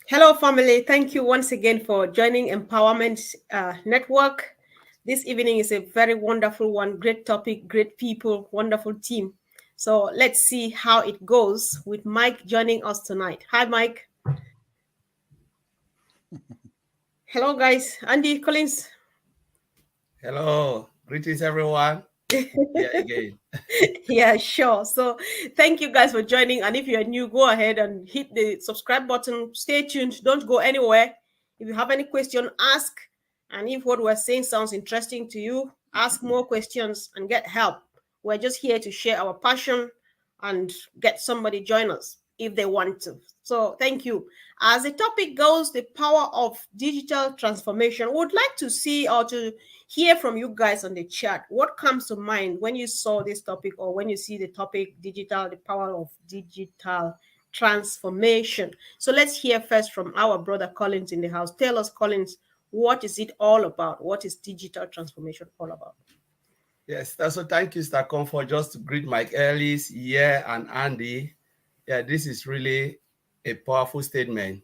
Hello, family. Thank you once again for joining Empowerment Network. This evening is a very wonderful one. Great topic, great people, wonderful team. So let's see how it goes with Mike joining us tonight. Hi, Mike. Hello, guys. Andy Collins. Hello, greetings everyone. Here again. Yeah, sure. So thank you guys for joining. And if you're new, go ahead and hit the subscribe button. Stay tuned. Don't go anywhere. If you have any question, ask. And if what we're saying sounds interesting to you, ask more questions and get help. We're just here to share our passion and get somebody join us if they want to. So thank you. As the topic goes, the power of digital transformation. Would like to see or to hear from you guys on the chat. What comes to mind when you saw this topic or when you see the topic digital, the power of digital transformation? So let's hear first from our brother Collins in the house. Tell us, Collins, what is it all about? What is digital transformation all about? Yes, that's so thank you, Star Comfort. Just to greet Mike Ellis, and Andy. Yeah, this is really a powerful statement.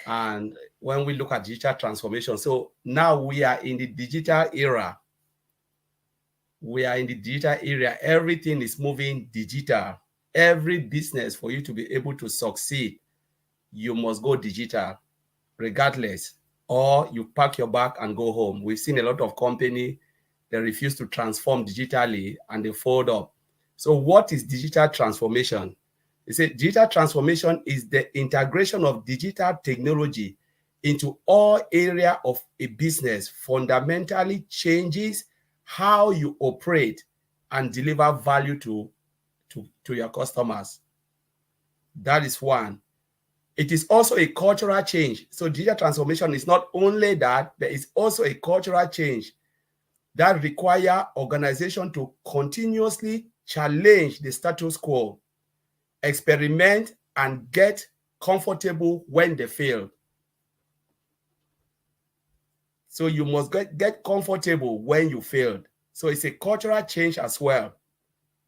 And when we look at digital transformation, so now we are in the digital era. We are in the digital era. Everything is moving digital. Every business, for you to be able to succeed, you must go digital, regardless, or you pack your bag and go home. We've seen a lot of company, they refuse to transform digitally and they fold up. So what is digital transformation? They say digital transformation is the integration of digital technology into all area of a business, fundamentally changes how you operate and deliver value to your customers. That is one. It is also a cultural change. So digital transformation is not only that, there is also a cultural change that require organization to continuously challenge the status quo, experiment, and get comfortable when they fail. So you must get comfortable when you failed. So it's a cultural change as well.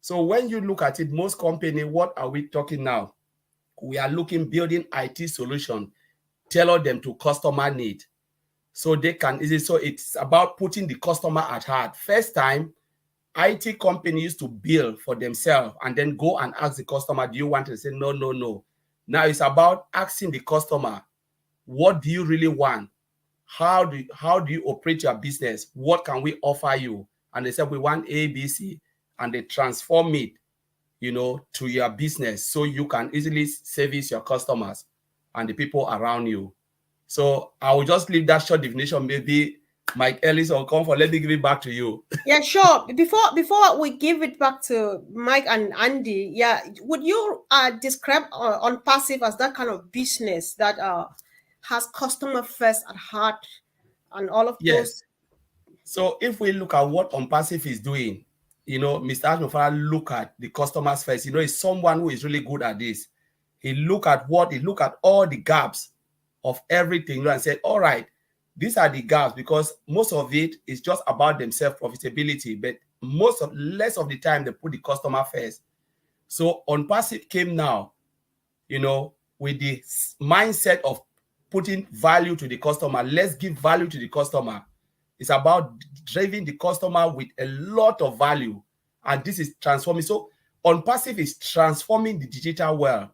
So when you look at it, most company, what are we talking now? We are looking building IT solution, tailor them to customer need. So they can easily, so it's about putting the customer at heart. First time, IT companies to build for themselves and then go and ask the customer, do you want to say no, no, no. Now it's about asking the customer, what do you really want? How do you operate your business? What can we offer you? And they said, we want ABC, and they transform it, to your business so you can easily service your customers and the people around you. So I will just leave that short definition. Maybe Mike Ellis or Comfort, let me give it back to you. Yeah, sure. Before we give it back to Mike and Andy, yeah, would you describe on passive as that kind of business that has customer first at heart and all of Yes. those? So if we look at what OnPassive is doing, Mr. Ashnofara look at the customers first. He's someone who is really good at this. He look at all the gaps of everything, and said, all right, these are the gaps, because most of it is just about themselves profitability, but less of the time they put the customer first. So OnPassive came now, with the mindset of putting value to the customer. Let's give value to the customer. It's about driving the customer with a lot of value. And this is transforming. So OnPassive is transforming the digital world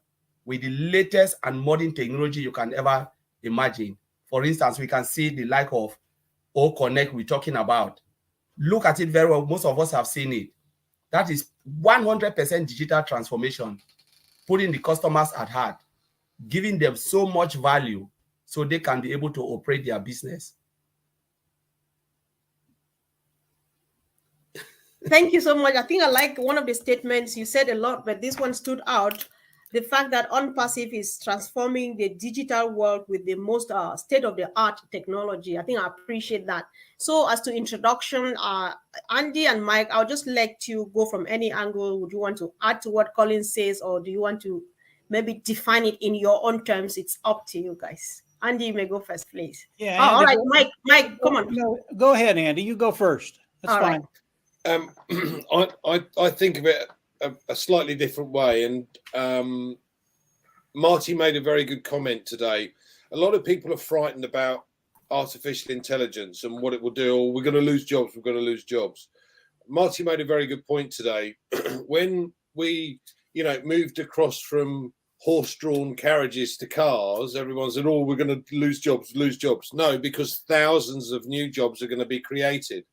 with the latest and modern technology you can ever imagine. For instance, we can see the like of O Connect we're talking about. Look at it very well. Most of us have seen it. That is 100% digital transformation, putting the customers at heart, giving them so much value so they can be able to operate their business. Thank you so much. I think I like one of the statements you said a lot, but this one stood out. The fact that OnPassive is transforming the digital world with the most state-of-the-art technology. I think I appreciate that. So as to introduction, Andy and Mike, I'll just let you go from any angle. Would you want to add to what Colin says, or do you want to maybe define it in your own terms? It's up to you guys. Andy, you may go first, please. Yeah, Oh, all Andy, right, Mike, come on. no, go ahead, Andy. You go first. That's All right. fine. I think of it a slightly different way, and Marty made a very good comment today a lot of people are frightened about artificial intelligence and what it will do, or we're going to lose jobs, we're going to lose jobs. Marty made a very good point today. When we, moved across from horse-drawn carriages to cars, everyone said, oh, we're going to lose jobs. No, because thousands of new jobs are going to be created.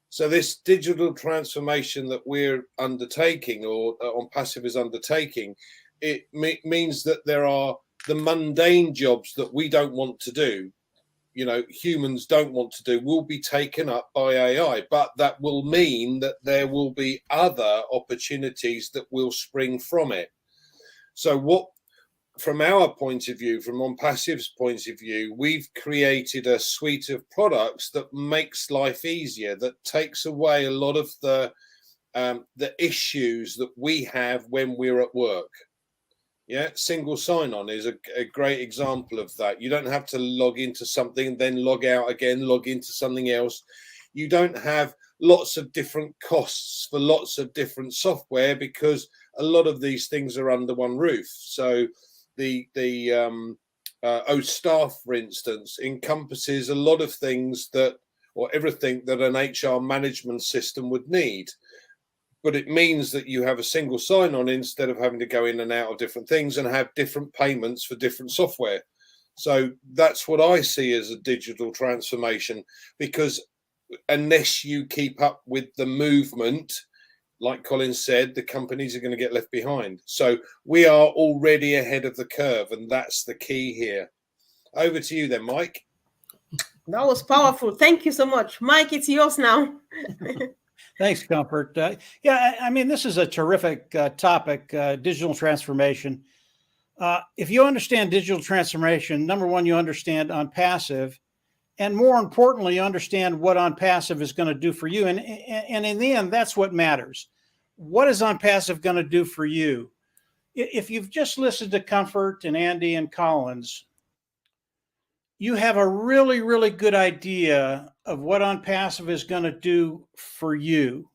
So this digital transformation that we're undertaking, or OnPassive is undertaking, it means that there are the mundane jobs that we don't want to do, humans don't want to do, will be taken up by AI. But that will mean that there will be other opportunities that will spring from it. So from our point of view, from OnPassive's point of view, we've created a suite of products that makes life easier, that takes away a lot of the issues that we have when we're at work. Yeah, single sign-on is a great example of that. You don't have to log into something, then log out again, log into something else. You don't have lots of different costs for lots of different software, because a lot of these things are under one roof. So the OStaff, for instance, encompasses a lot of things or everything that an HR management system would need. But it means that you have a single sign-on instead of having to go in and out of different things and have different payments for different software. So that's what I see as a digital transformation, because unless you keep up with the movement, like Colin said, the companies are going to get left behind. So we are already ahead of the curve, and that's the key here. Over to you then, Mike. That was powerful. Thank you so much. Mike, it's yours now. Thanks, Comfort. This is a terrific topic, digital transformation. If you understand digital transformation, number one, you understand OnPassive, and more importantly, you understand what OnPassive is going to do for you. And in the end, that's what matters. What is OnPassive going to do for you? If you've just listened to Comfort and Andy and Collins, you have a really, really good idea of what OnPassive is going to do for you.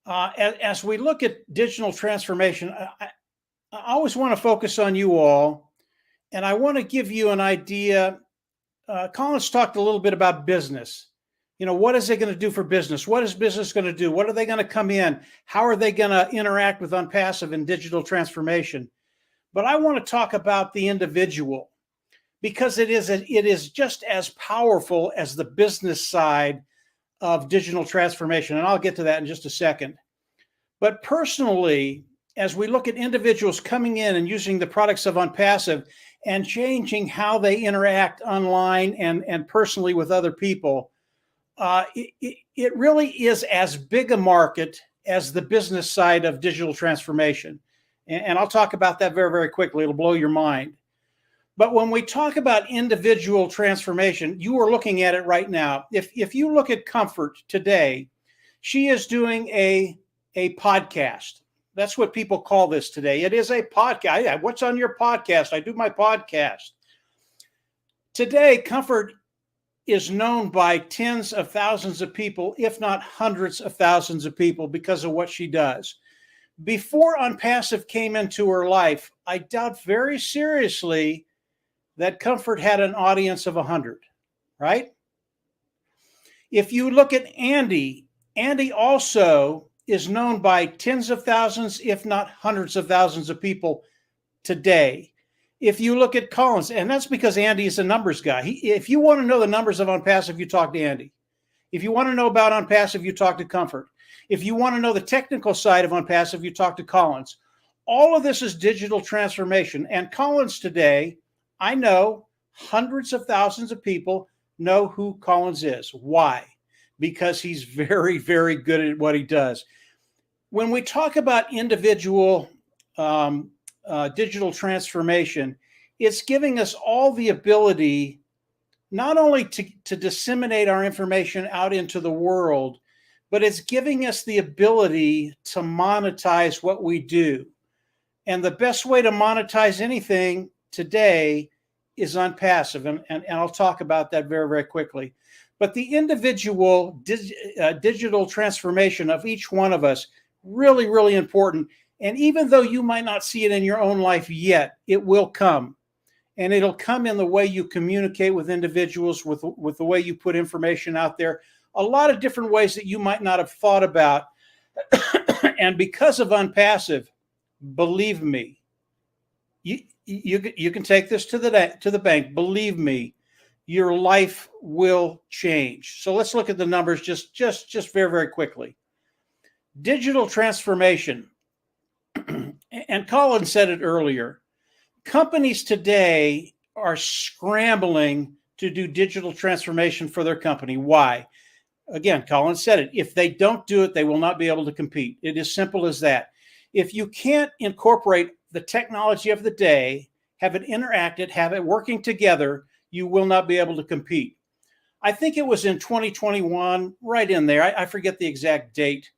As we look at digital transformation, I always want to focus on you all, and I want to give you an idea. Collins talked a little bit about business. What is it going to do for business? What is business going to do? What are they going to come in? How are they going to interact with OnPassive and digital transformation? But I want to talk about the individual, because it is just as powerful as the business side of digital transformation. And I'll get to that in just a second. But personally, as we look at individuals coming in and using the products of OnPassive and changing how they interact online and personally with other people, it really is as big a market as the business side of digital transformation. And I'll talk about that very, very quickly. It'll blow your mind. But when we talk about individual transformation, you are looking at it right now. If you look at Comfort today, she is doing a podcast. That's what people call this today. It is a podcast. What's on your podcast? I do my podcast. Today, Comfort is known by tens of thousands of people, if not hundreds of thousands of people, because of what she does. Before OnPassive came into her life, I doubt very seriously that Comfort had an audience of 100, right? If you look at Andy also is known by tens of thousands, if not hundreds of thousands of people today. If you look at Collins, and that's because Andy is a numbers guy. If you want to know the numbers of OnPassive, you talk to Andy. If you want to know about OnPassive, you talk to Comfort. If you want to know the technical side of OnPassive, you talk to Collins. All of this is digital transformation. And Collins today, I know hundreds of thousands of people know who Collins is. Why? Because he's very, very good at what he does. When we talk about individual digital transformation, it's giving us all the ability not only to disseminate our information out into the world, but it's giving us the ability to monetize what we do. And the best way to monetize anything today is OnPassive, and I'll talk about that very, very quickly. But the individual digital transformation of each one of us, really, really important. And even though you might not see it in your own life yet, it will come. and it'll come in the way you communicate with individuals, with the way you put information out there, a lot of different ways that you might not have thought about. And because of Unpassive, believe me, you can take this to the bank. Believe me, your life will change. So let's look at the numbers just very, very quickly. Digital transformation, and Colin said it earlier, companies today are scrambling to do digital transformation for their company. Why? Again, Colin said it. If they don't do it, they will not be able to compete. It is simple as that. If you can't incorporate the technology of the day, have it interacted, have it working together, you will not be able to compete. I think it was in 2021, right in there. I forget the exact date.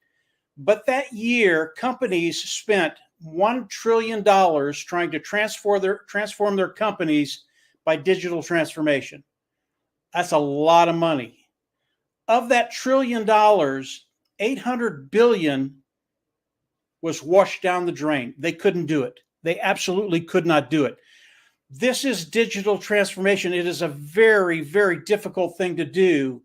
But that year, companies spent $1 trillion trying to transform their companies by digital transformation. That's a lot of money. Of that $1 trillion, $800 billion was washed down the drain. They couldn't do it. They absolutely could not do it. This is digital transformation. It is a very, very difficult thing to do.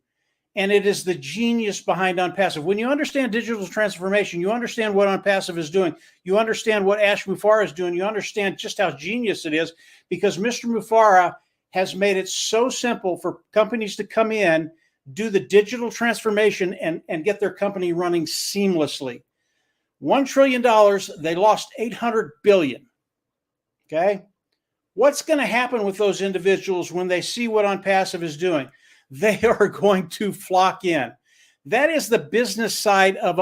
And it is the genius behind Unpassive. When you understand digital transformation, you understand what Unpassive is doing. You understand what Ash Mufareh is doing. You understand just how genius it is, because Mr. Mufareh has made it so simple for companies to come in, do the digital transformation, and get their company running seamlessly. $1 trillion, they lost $800 billion. Okay? What's going to happen with those individuals when they see what Unpassive is doing? They are going to flock in. That is the business side of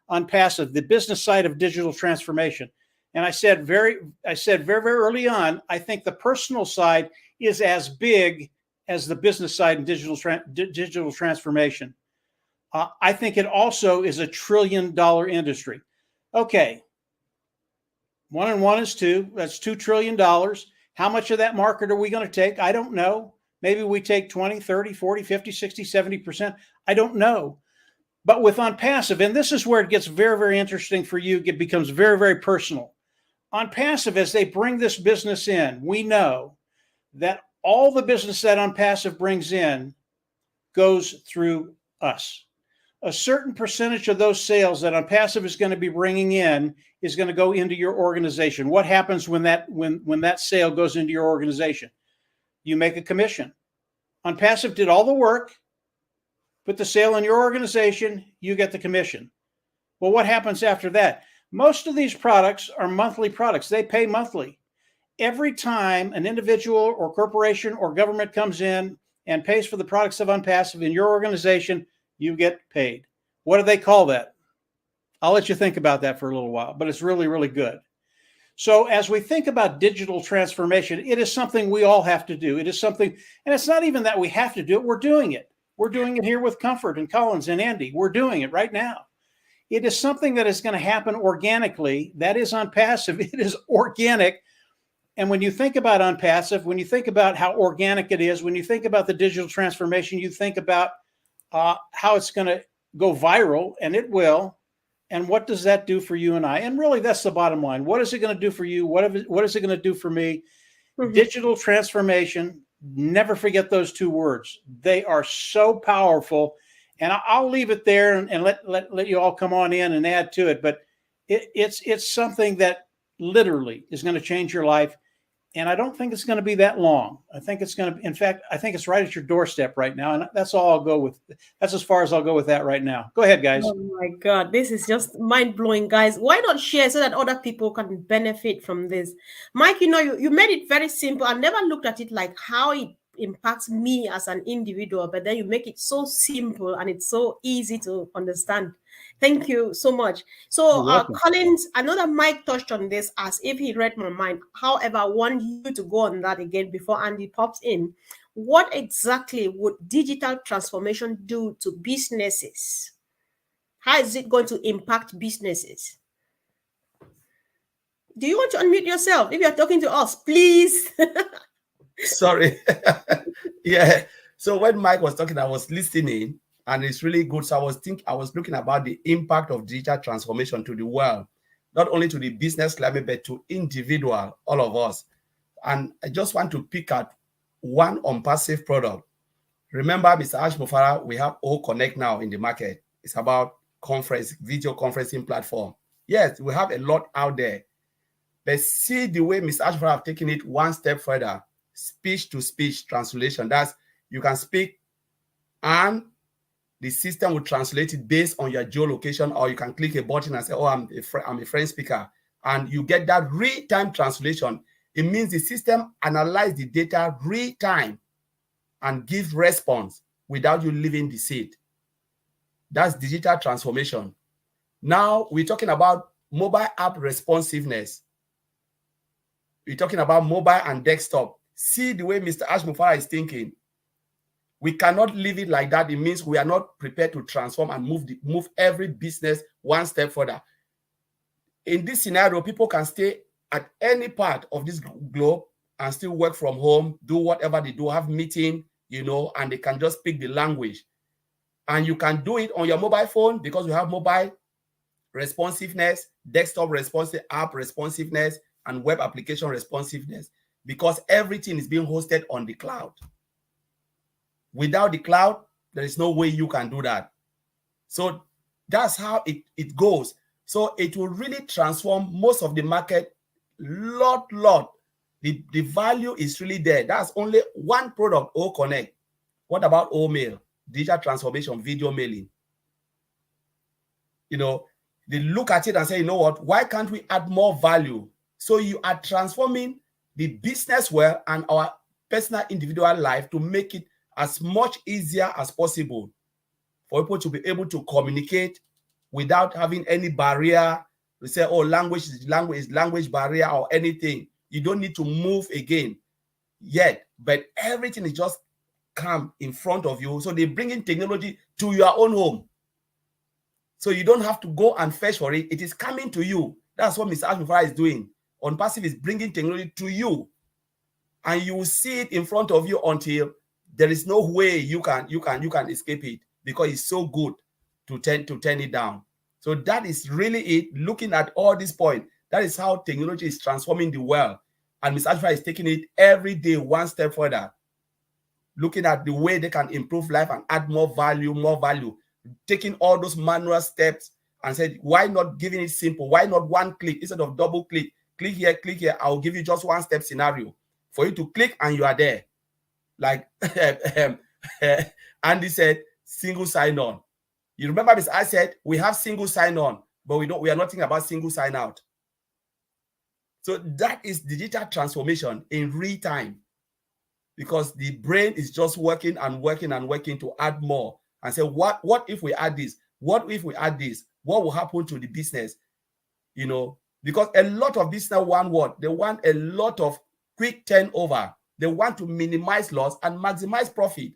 Unpassive, the business side of digital transformation. And I said very, very early on, I think the personal side is as big as the business side in digital transformation. I think it also is a $1 trillion industry. Okay. 1 and 1 is 2. That's $2 trillion. How much of that market are we going to take? I don't know. Maybe we take 20, 30, 40, 50, 60, 70%. I don't know. But with Unpassive, and this is where it gets very, very interesting for you, it becomes very, very personal. Unpassive, as they bring this business in, we know that all the business that Unpassive brings in goes through us. A certain percentage of those sales that Unpassive is going to be bringing in is going to go into your organization. What happens when that sale goes into your organization? You make a commission. Unpassive did all the work, put the sale in your organization, you get the commission. Well, what happens after that? Most of these products are monthly products. They pay monthly. Every time an individual or corporation or government comes in and pays for the products of Unpassive in your organization, you get paid. What do they call that? I'll let you think about that for a little while, but it's really, really good. So as we think about digital transformation, it is something we all have to do. It is something, and it's not even that we have to do it. We're doing it. We're doing it here with Comfort and Collins and Andy. We're doing it right now. It is something that is going to happen organically. That is Unpassive. It is organic. And when you think about Unpassive, when you think about how organic it is, when you think about the digital transformation, you think about how it's going to go viral, and it will. And what does that do for you and I? And really, that's the bottom line. What is it going to do for you? What is it going to do for me? Mm-hmm. Digital transformation. Never forget those two words. They are so powerful. And I'll leave it there and let you all come on in and add to it. But it's something that literally is going to change your life. And I don't think it's going to be that long. I think it's going to, in fact, I think it's right at your doorstep right now. And that's all I'll go with. That's as far as I'll go with that right now. Go ahead, guys. Oh my God, this is just mind blowing, guys. Why not share so that other people can benefit from this? Mike, you made it very simple. I never looked at it like how it impacts me as an individual, but then you make it so simple and it's so easy to understand. Thank you so much. So Collins, I know that Mike touched on this as if he read my mind. However, I want you to go on that again before Andy pops in. What exactly would digital transformation do to businesses? How is it going to impact businesses? Do you want to unmute yourself? If you're talking to us, please. Sorry. Yeah. So when Mike was talking, I was listening, and it's really good. So I was looking about the impact of digital transformation to the world, not only to the business climate, but to individual, all of us. And I just want to pick out one on-passive product. Remember, Mr. Ash Mufara, we have O Connect now in the market. It's about video conferencing platform. Yes, we have a lot out there. But see the way Mr. Ash Mufara have taken it one step further. Speech-to-speech translation. That's, you can speak and the system will translate it based on your geolocation, or you can click a button and say, oh, I'm a French speaker. And you get that real-time translation. It means the system analyzes the data real-time and gives response without you leaving the seat. That's digital transformation. Now we're talking about mobile app responsiveness. We're talking about mobile and desktop. See the way Mr. Ash Mufara is thinking. We cannot leave it like that. It means we are not prepared to transform and move every business one step further. In this scenario, people can stay at any part of this globe and still work from home, do whatever they do, have meeting, you know, and they can just speak the language. And you can do it on your mobile phone because we have mobile responsiveness, desktop responsive, app responsiveness, and web application responsiveness, because everything is being hosted on the cloud. Without the cloud, there is no way you can do that. So that's how it goes. So it will really transform most of the market. Lot. The value is really there. That's only one product, O Connect. What about O Mail? Digital transformation, video mailing. You know, they look at it and say, you know what, why can't we add more value? So you are transforming the business world and our personal individual life to make it as much easier as possible for people to be able to communicate without having any barrier. We say, oh, language barrier or anything. You don't need to move again yet, but everything is just come in front of you. So they bring in technology to your own home. So you don't have to go and fetch for it. It is coming to you. That's what Mr. Ash Mufara is doing. OnPassive is bringing technology to you, and you will see it in front of you until there is no way you can escape it, because it's so good to turn it down. So that is really it. Looking at all these points, that is how technology is transforming the world. And Mr. Ash Mufara is taking it every day one step further, looking at the way they can improve life and add more value, taking all those manual steps and said, why not giving it simple? Why not one click instead of double click? Click here, I'll give you just one step scenario for you to click and you are there. Like Andy said, single sign-on. You remember this? I said we have single sign-on, but we are not thinking about single sign-out. So that is digital transformation in real time, because the brain is just working to add more and say, what if we add this? What if we add this? What will happen to the business? You know, because a lot of business want what? They want a lot of quick turnover. They want to minimize loss and maximize profit.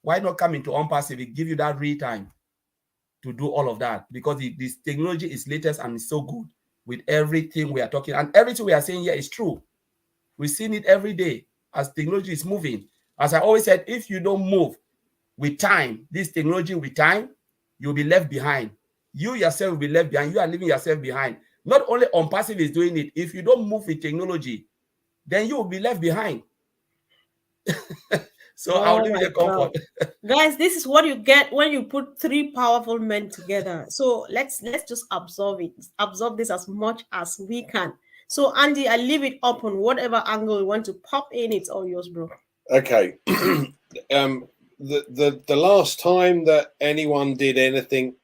Why not come into OnPassive? It give you that real time to do all of that, because this technology is latest and it's so good with everything we are talking. And everything we are saying here is true. We've seen it every day as technology is moving. As I always said, if you don't move with time, this technology with time, you'll be left behind. You yourself will be left behind. You are leaving yourself behind. Not only OnPassive is doing it. If you don't move with technology, then you will be left behind. So I'll leave you the comfort. Guys, this is what you get when you put three powerful men together. So let's just absorb it. Absorb this as much as we can. So Andy, I leave it open. Whatever angle you want to pop in, it's all yours, bro. Okay. The last time that anyone did anything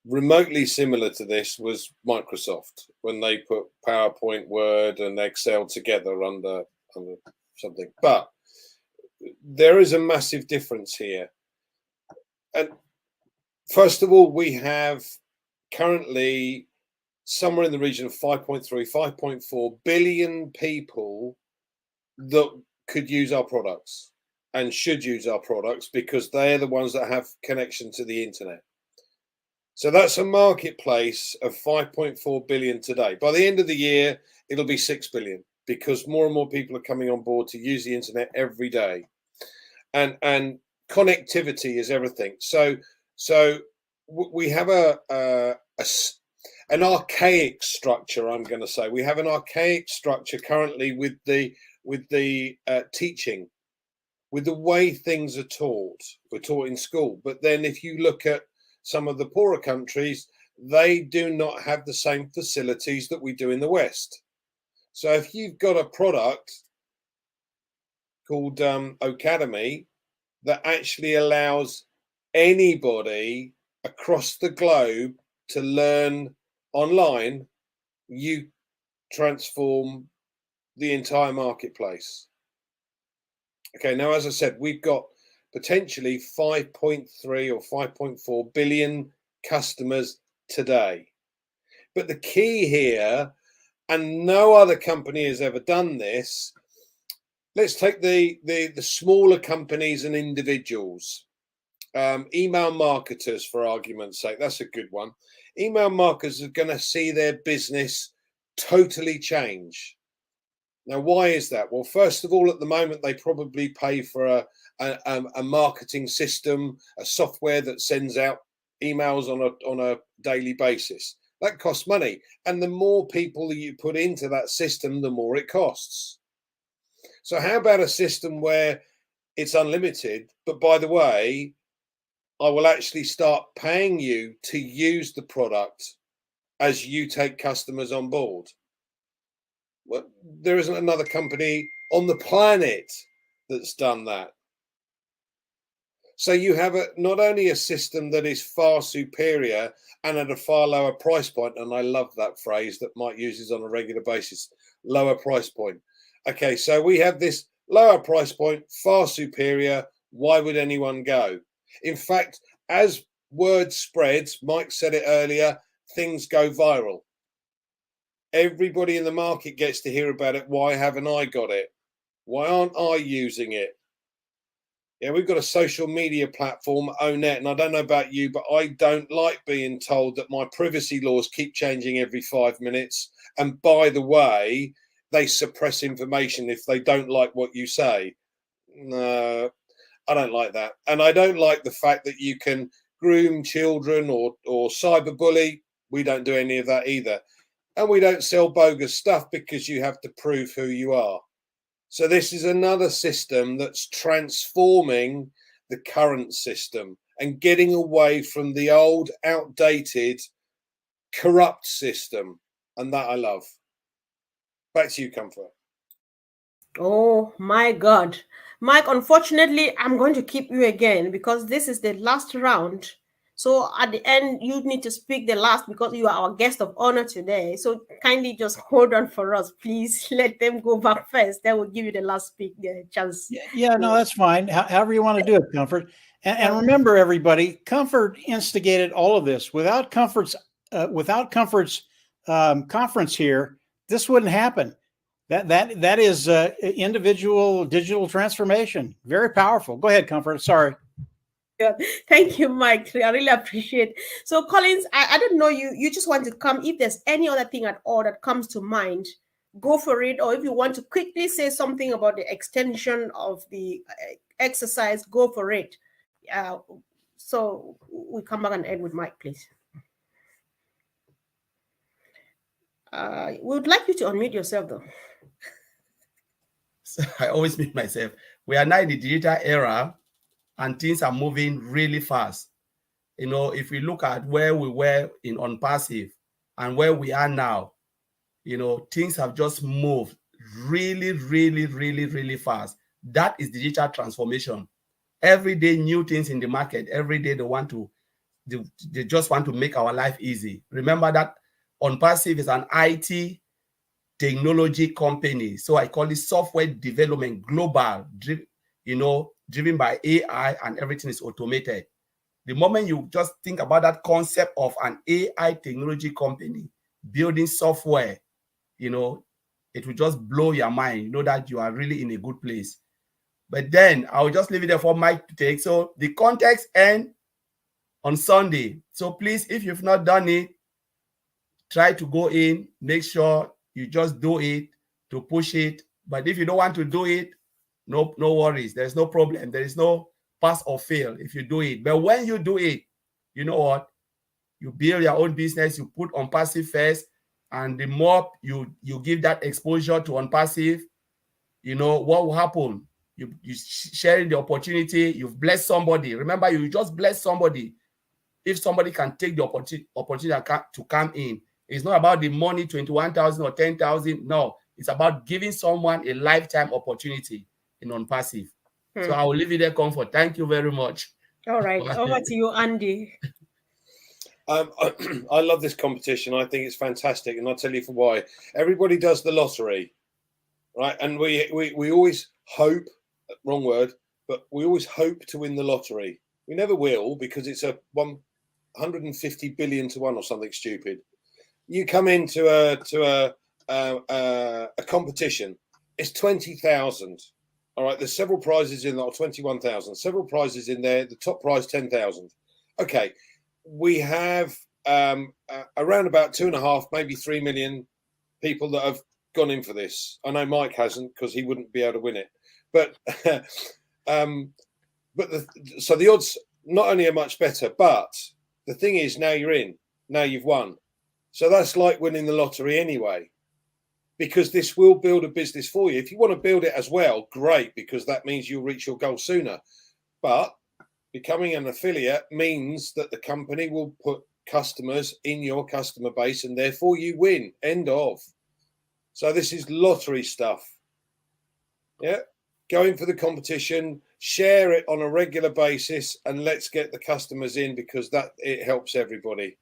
remotely similar to this was Microsoft, when they put PowerPoint, Word, and Excel together under something. But there is a massive difference here. And first of all, we have currently somewhere in the region of 5.3, 5.4 billion people that could use our products and should use our products, because they are the ones that have connection to the internet. So that's a marketplace of 5.4 billion today. By the end of the year, it'll be 6 billion, because more and more people are coming on board to use the internet every day. And connectivity is everything. So we have an archaic structure, I'm going to say. We have an archaic structure currently with the with the teaching, with the way things are taught. We're taught in school. But then if you look at some of the poorer countries, they do not have the same facilities that we do in the West. So if you've got a product called Ocademy that actually allows anybody across the globe to learn online, you transform the entire marketplace. Okay, now, as I said, we've got potentially 5.3 or 5.4 billion customers today. But the key here, and no other company has ever done this, let's take the smaller companies and individuals. Email marketers, for argument's sake, that's a good one. Email marketers are going to see their business totally change. Now, why is that? Well, first of all, at the moment, they probably pay for a marketing system, a software that sends out emails on a daily basis. That costs money. And the more people that you put into that system, the more it costs. So how about a system where it's unlimited, but by the way, I will actually start paying you to use the product as you take customers on board? Well, there isn't another company on the planet that's done that. So you have not only a system that is far superior and at a far lower price point, and I love that phrase that Mike uses on a regular basis, lower price point. Okay, so we have this lower price point, far superior. Why would anyone go? In fact, as word spreads, Mike said it earlier, things go viral. Everybody in the market gets to hear about it. Why haven't I got it? Why aren't I using it? Yeah, we've got a social media platform, Onet, and I don't know about you, but I don't like being told that my privacy laws keep changing every 5 minutes. And by the way, they suppress information if they don't like what you say. No, I don't like that. And I don't like the fact that you can groom children or cyberbully. We don't do any of that either. And we don't sell bogus stuff because you have to prove who you are. So this is another system that's transforming the current system and getting away from the old, outdated, corrupt system. And that I love. Back to you, Comfort. Oh my God. Mike, unfortunately, I'm going to keep you again because this is the last round. So at the end, you need to speak the last because you are our guest of honor today. So kindly just hold on for us, please. Let them go back first. Then we'll give you the last speak chance. Yeah, no, that's fine. However you want to do it, Comfort. And remember, everybody, Comfort instigated all of this. Without Comfort's conference here, this wouldn't happen. That is individual digital transformation. Very powerful. Go ahead, Comfort. Sorry. Yeah. Thank you, Mike. I really appreciate it. So, Collins, I don't know you just want to come. If there's any other thing at all that comes to mind, go for it. Or if you want to quickly say something about the extension of the exercise, go for it. So we come back and end with Mike, please. We would like you to unmute yourself, though. So I always mute myself. We are now in the digital era, and things are moving really fast. You know, if we look at where we were in OnPassive and where we are now, you know, things have just moved really, really, really, really fast. That is digital transformation. Every day, new things in the market. Every day, they just want to make our life easy. Remember that OnPassive is an IT technology company. So I call it software development global, driven by AI, and everything is automated. The moment you just think about that concept of an AI technology company building software, you know, it will just blow your mind. You know that you are really in a good place. But then I'll just leave it there for Mike to take. So the context ends on Sunday. So please, if you've not done it, try to go in, make sure you just do it to push it. But if you don't want to do it, no worries. There's no problem. There is no pass or fail if you do it. But when you do it, you know what? You build your own business, you put OnPassive first, and the more you give that exposure to OnPassive, you know, what will happen? You sharing the opportunity, you've blessed somebody. Remember, you just bless somebody. If somebody can take the opportunity to come in, it's not about the money, 21,000 or 10,000. No, it's about giving someone a lifetime opportunity in OnPassive. So I will leave it there, Comfort. Thank you very much. All right, over to you, Andy. I love this competition. I think it's fantastic, and I'll tell you for why. Everybody does the lottery, right? And we always hope, wrong word, but we always hope to win the lottery. We never will, because it's a 150 billion to 1 or something stupid. You come into a competition, it's 20,000. All right, there's several prizes in there, or 21,000, several prizes in there. The top prize 10,000. Okay, we have around about 2.5, maybe 3 million people that have gone in for this. I know Mike hasn't, because he wouldn't be able to win it. But so the odds not only are much better, but the thing is, now you're in, now you've won. So that's like winning the lottery anyway, because this will build a business for you. If you want to build it as well, great, because that means you'll reach your goal sooner. But becoming an affiliate means that the company will put customers in your customer base, and therefore you win. End of. So this is lottery stuff. Yeah. Going for the competition, share it on a regular basis, and let's get the customers in, because that it helps everybody.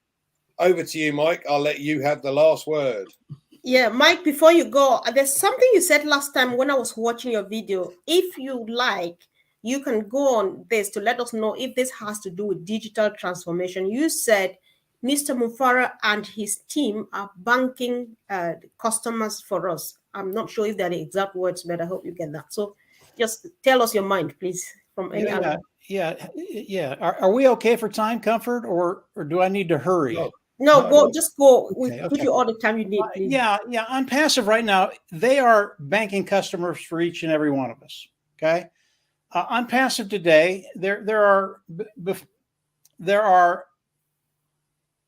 Over to you, Mike. I'll let you have the last word. Yeah, Mike, before you go, there's something you said last time when I was watching your video. If you like, you can go on this to let us know if this has to do with digital transformation. You said Mr. Mufara and his team are banking customers for us. I'm not sure if they're the exact words, but I hope you get that. So just tell us your mind, please, from any angle. Yeah. Are we okay for time, Comfort, or do I need to hurry? No, go. Just go. Okay, We'll give you all the time you need, please. Yeah. OnPassive right now, they are banking customers for each and every one of us. Okay. OnPassive today, there are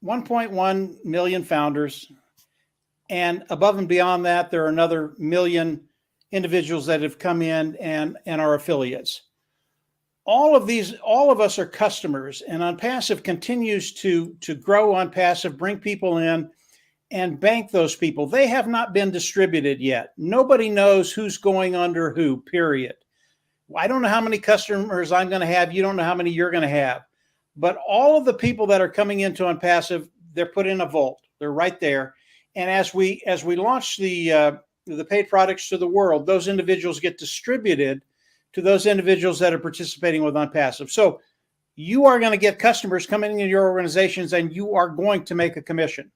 1.1 million founders, and above and beyond that, there are another million individuals that have come in and are affiliates. All of us are customers, and OnPassive continues to grow OnPassive, bring people in and bank those people. They have not been distributed yet. Nobody knows who's going under who, period. I don't know how many customers I'm going to have. You don't know how many you're going to have. But all of the people that are coming into OnPassive, they're put in a vault. They're right there. And as we launch the paid products to the world, those individuals get distributed to those individuals that are participating with OnPassive. So you are going to get customers coming into your organizations, and you are going to make a commission.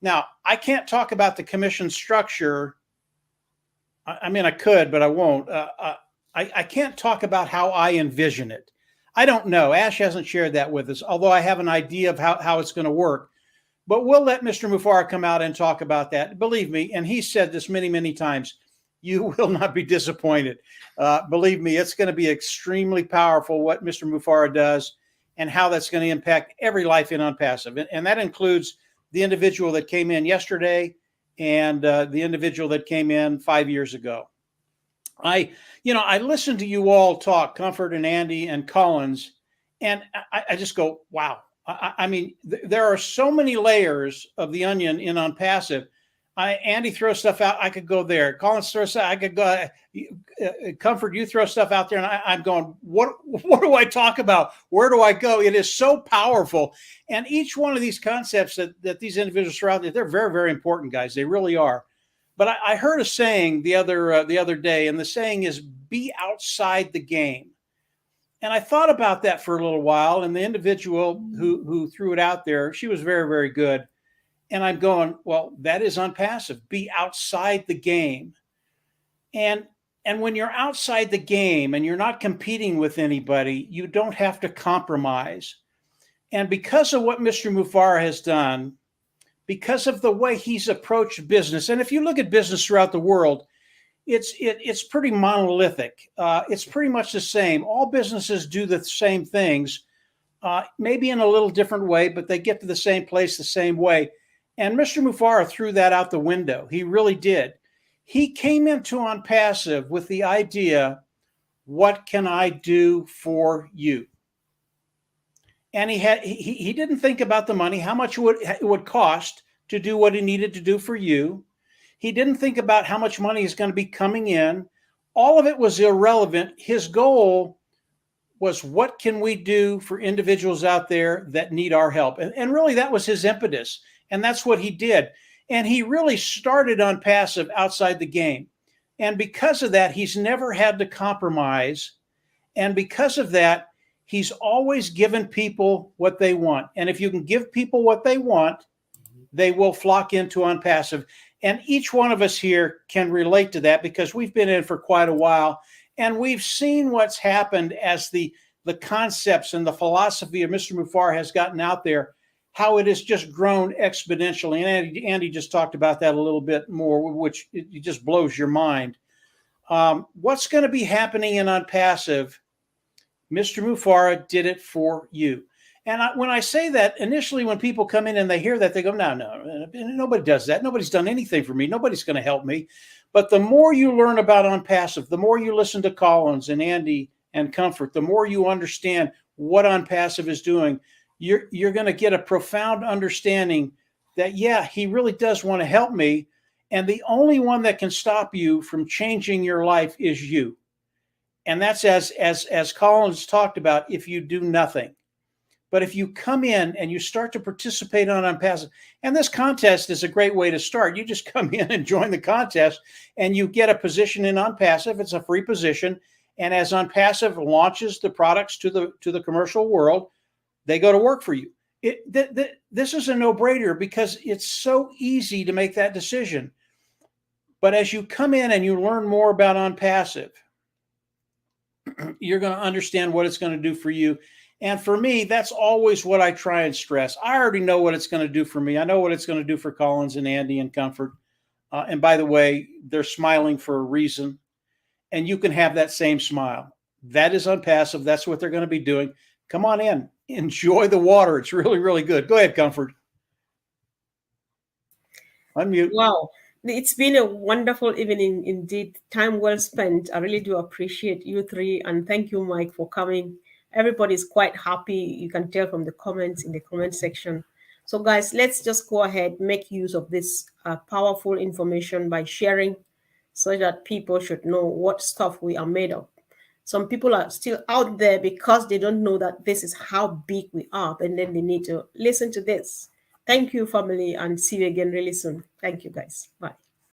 Now, I can't talk about the commission structure. I mean, I could, but I won't. I can't talk about how I envision it. I don't know. Ash hasn't shared that with us, although I have an idea of how it's going to work. But we'll let Mr. Mufara come out and talk about that. Believe me, and he said this many, many times, you will not be disappointed. Believe me, it's going to be extremely powerful what Mr. Mufara does and how that's going to impact every life in OnPassive. And that includes the individual that came in yesterday and the individual that came in 5 years ago. I listened to you all talk, Comfort and Andy and Collins, and I just go, wow. I mean, there are so many layers of the onion in OnPassive. Andy throws stuff out, I could go there. Collins throws stuff, I could go. Comfort, you throw stuff out there, and I'm going, what do I talk about? Where do I go? It is so powerful. And each one of these concepts that these individuals throw out there, they're very, very important, guys. They really are. But I heard a saying the other day, and the saying is, be outside the game. And I thought about that for a little while, and the individual who threw it out there, she was very, very good. And I'm going, well, that is OnPassive. Be outside the game. And when you're outside the game and you're not competing with anybody, you don't have to compromise. And because of what Mr. Mufara has done, because of the way he's approached business, and if you look at business throughout the world, it's pretty monolithic. It's pretty much the same. All businesses do the same things, maybe in a little different way, but they get to the same place the same way. And Mr. Mufara threw that out the window. He really did. He came into On Passive with the idea, what can I do for you? And he didn't think about the money, how much it would cost to do what he needed to do for you. He didn't think about how much money is going to be coming in. All of it was irrelevant. His goal was, what can we do for individuals out there that need our help? And really, that was his impetus. And that's what he did. And he really started On Passive outside the game. And because of that, he's never had to compromise. And because of that, he's always given people what they want. And if you can give people what they want, they will flock into On Passive. And each one of us here can relate to that, because we've been in for quite a while. And we've seen what's happened as the concepts and the philosophy of Mr. Mufareh has gotten out there, how it has just grown exponentially. And Andy just talked about that a little bit more, which it just blows your mind. What's going to be happening in On Passive? Mr. Mufareh did it for you. And when I say that, initially when people come in and they hear that, they go, no, nobody does that. Nobody's done anything for me. Nobody's going to help me. But the more you learn about On Passive, the more you listen to Collins and Andy and Comfort, the more you understand what On Passive is doing, you're going to get a profound understanding that, yeah, he really does want to help me. And the only one that can stop you from changing your life is you. And that's as Collins talked about, if you do nothing. But if you come in and you start to participate on Passive, and this contest is a great way to start. You just come in and join the contest, and you get a position in On Passive. It's a free position. And as On Passive launches the products to the commercial world, they go to work for you. This is a no-brainer, because it's so easy to make that decision. But as you come in and you learn more about On Passive, you're going to understand what it's going to do for you. And for me, that's always what I try and stress. I already know what it's going to do for me. I know what it's going to do for Collins and Andy and Comfort. And by the way, they're smiling for a reason. And you can have that same smile. That is On Passive. That's what they're going to be doing. Come on in. Enjoy the water. It's really, really good. Go ahead, Comfort. Unmute. Wow. It's been a wonderful evening indeed. Time well spent. I really do appreciate you three. And thank you, Mike, for coming. Everybody's quite happy. You can tell from the comments in the comment section. So guys, let's just go ahead, make use of this powerful information by sharing, so that people should know what stuff we are made of. Some people are still out there because they don't know that this is how big we are, and then they need to listen to this. Thank you, family, and see you again really soon. Thank you, guys. Bye.